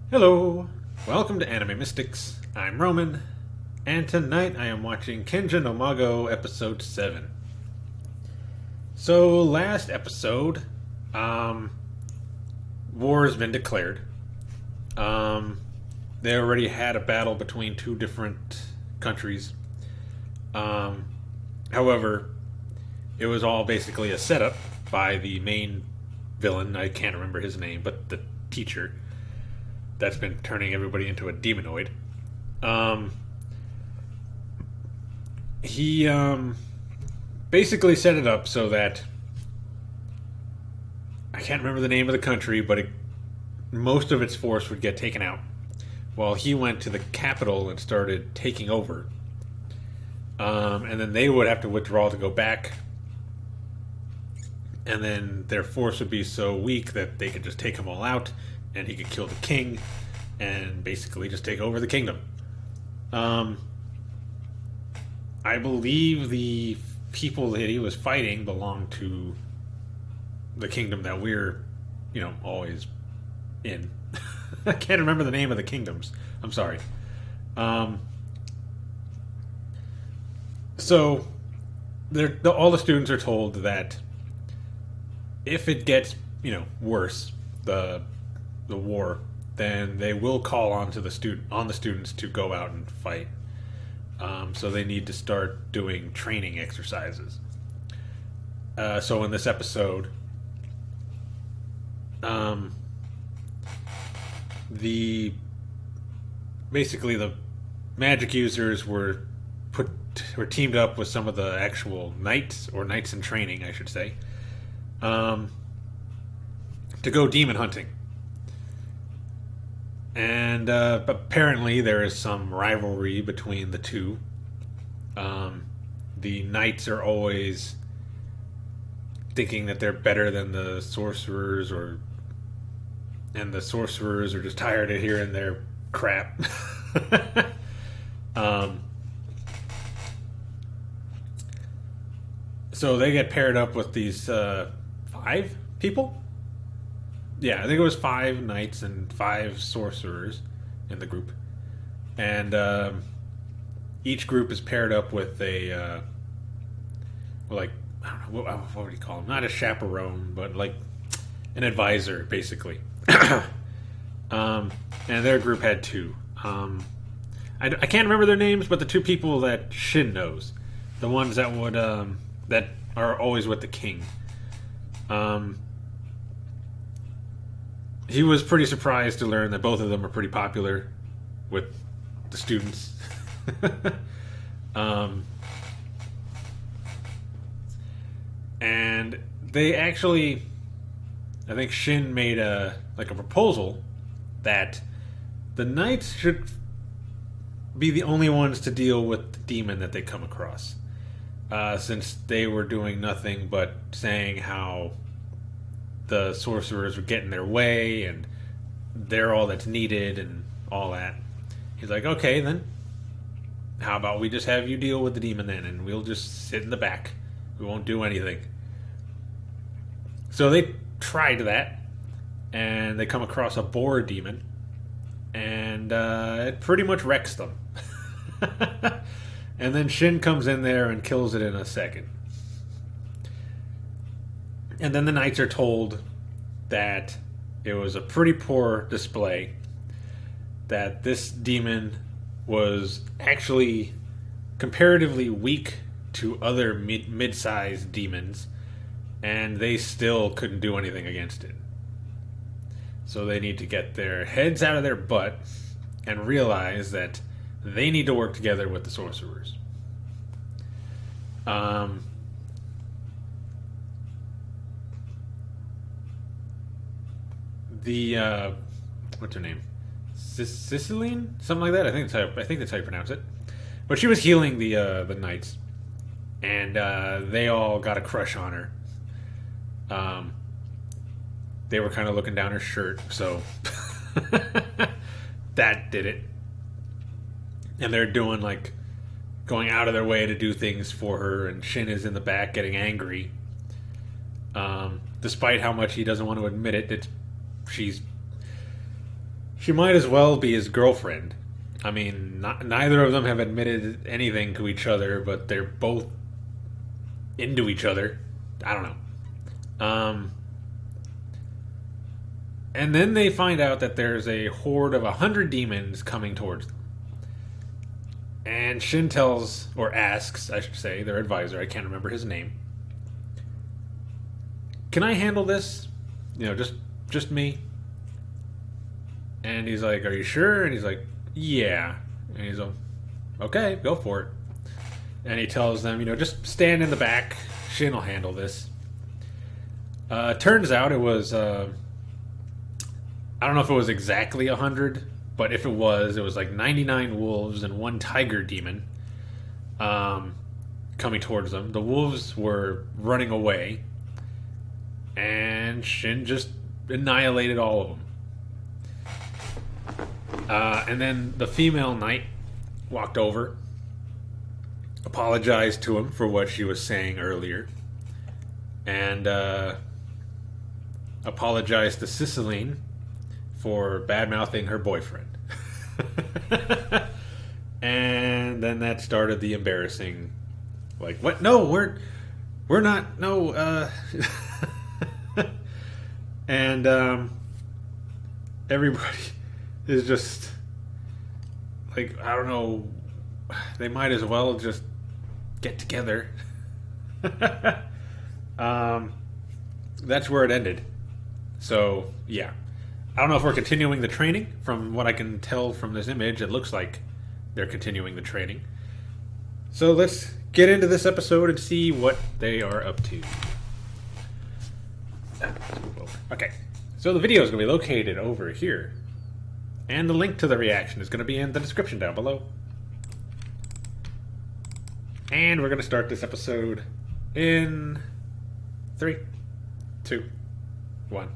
Hello, welcome to Anime Mystics. I'm Roman, and tonight I am watching Kenja no Mago episode 7. So, last episode, war has been declared. They already had a battle between two different countries. However, it was all basically a setup by the main villain. I can't remember his name, but the teacher that's been turning everybody into a demonoid. He basically set it up so that I can't remember the name of the country, but most of its force would get taken out, while he went to the capital and started taking over. And then they would have to withdraw to go back, and then their force would be so weak that they could just take them all out, and he could kill the king and basically just take over the kingdom. I believe the people that he was fighting belonged to the kingdom that we're, always in. I can't remember the name of the kingdoms. I'm sorry. So, all the students are told that if it gets, worse, the war, then they will call on to the students to go out and fight. So they need to start doing training exercises. So in this episode, the magic users were teamed up with some of the actual knights in training, I should say, to go demon hunting. And apparently there is some rivalry between the two. The knights are always thinking that they're better than the sorcerers, and the sorcerers are just tired of hearing their crap. So they get paired up with these 5 people. Yeah, I think it was 5 knights and 5 sorcerers in the group, and each group is paired up with a I don't know what would you call him? Not a chaperone, but like an advisor, basically. And their group had 2. I can't remember their names, but the 2 people that Shin knows, the ones that would that are always with the king. He was pretty surprised to learn that both of them are pretty popular with the students. And they actually, I think Shin made a proposal that the knights should be the only ones to deal with the demon that they come across, since they were doing nothing but saying how the sorcerers were getting their way and they're all that's needed and all that. He's like, okay, then how about we just have you deal with the demon then, and we'll just sit in the back. We won't do anything. So they tried that, and they come across a boar demon, and it pretty much wrecks them. And then Shin comes in there and kills it in a second. And then the knights are told that it was a pretty poor display, that this demon was actually comparatively weak to other mid-sized demons, and they still couldn't do anything against it. So they need to get their heads out of their butt and realize that they need to work together with the sorcerers. The what's her name? Sicilian, something like that. I think that's how you pronounce it. But she was healing the knights, and they all got a crush on her. They were kind of looking down her shirt, so that did it. And they're doing going out of their way to do things for her, and Shin is in the back getting angry. Despite how much he doesn't want to admit it, she's She might as well be his girlfriend. I mean, neither of them have admitted anything to each other, but they're both into each other. I don't know. And then they find out that there's a horde of 100 demons coming towards them. And Shin tells, or asks, I should say, their advisor, I can't remember his name, can I handle this? You know, just me? And he's like, are you sure? And he's like, yeah. And he's like, okay, go for it. And he tells them, you know, just stand in the back. Shin will handle this. Turns out it was, I don't know if it was exactly 100, but if it was like 99 wolves and one tiger demon coming towards them. The wolves were running away, and Shin just annihilated all of them. And then the female knight walked over, apologized to him for what she was saying earlier, and apologized to Cicelyne for bad-mouthing her boyfriend. And then that started the embarrassing, like, what? No, we're not, no, and everybody is just like, I don't know, they might as well just get together. That's where it ended. So, yeah. I don't know if we're continuing the training. From what I can tell from this image, it looks like they're continuing the training. So let's get into this episode and see what they are up to. Okay, so the video is going to be located over here. And the link to the reaction is going to be in the description down below. And we're going to start this episode in 3, 2, 1.